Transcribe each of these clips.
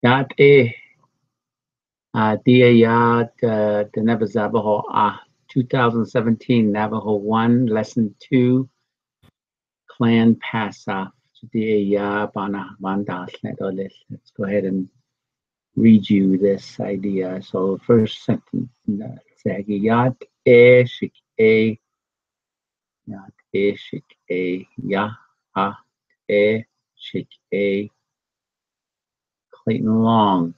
Yat e dia yat the Navajo 2017 Navajo 1 Lesson 2 Clan Pass Off. Dia ya bana bandas. Let's go ahead and read you this idea. So first sentence yat shik e yat shik e ya ha shik e Clayton Long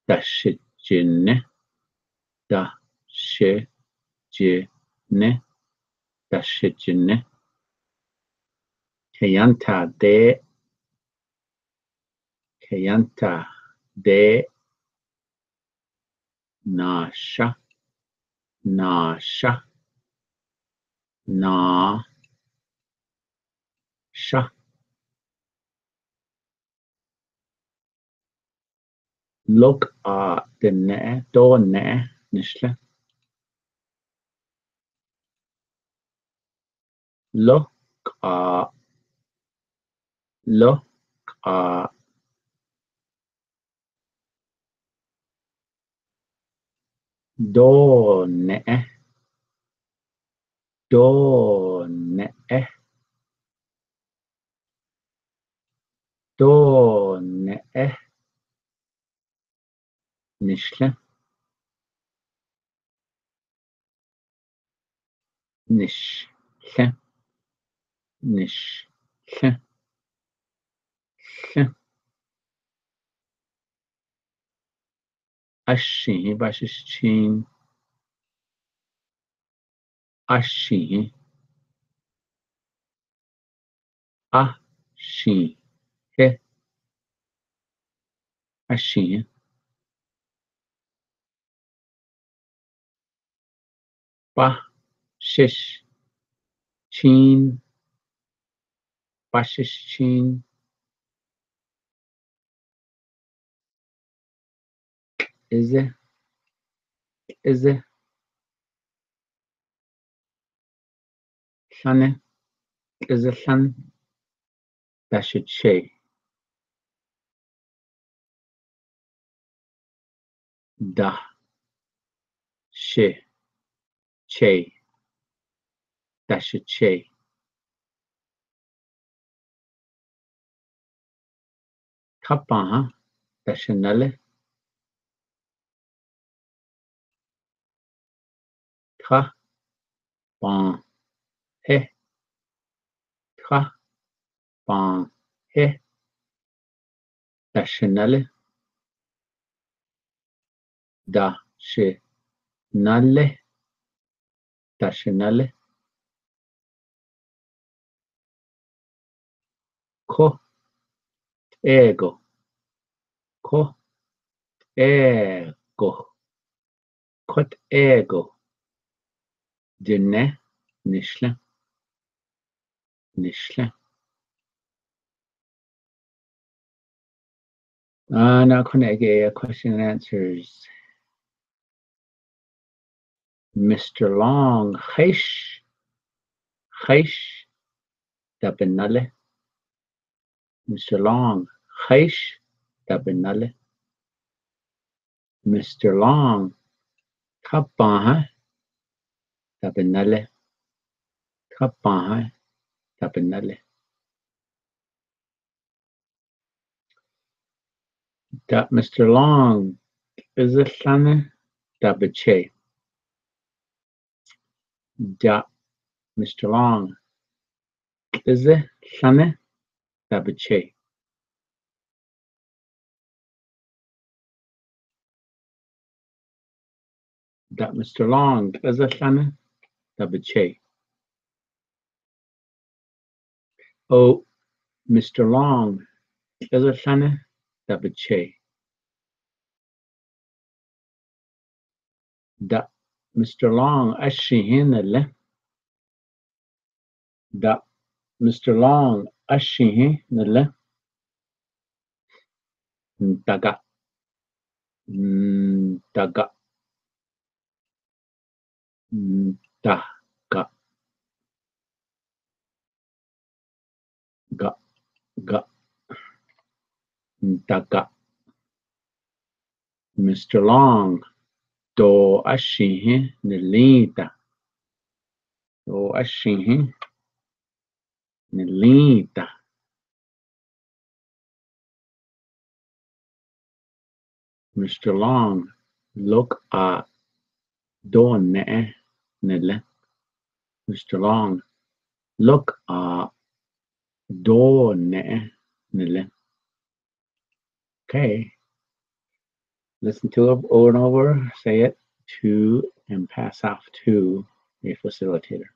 da shijin da shijin da shijin Kayanta de nasha nasha na sha look the ne do ne nishle look look do ne do ne do ne nishle nishle nishle Ashi bashishin ashi ashi he ashi ba shish chin bashishin is it shane is it shan dashiche da shi che dashiche kapa dashinale ka ban he ka ban he dashinale da shi nale dashinale ko ego ko ego kot ego dine nishle nishle now question and answers. Mr. Long heish da benale Mr. Long heish da benale Mr. Long kapaha da benale kapaha da benale da Mr. Long is a shane da beche da Mr. Long is a shane da beche da Mr. Long is a shane da beche oh Mr. Long is a shane da beche da Mr. Long ashihinale da Mr. Long ashihinale daga daga daga ga ga daga Mr. Long, do ashihi nilita. Do ashihi nilita. Mr. Long, look at do ne nile. Mr. Long, look at do ne nile. Okay. Listen to it over and over, say it to, and pass off to a facilitator.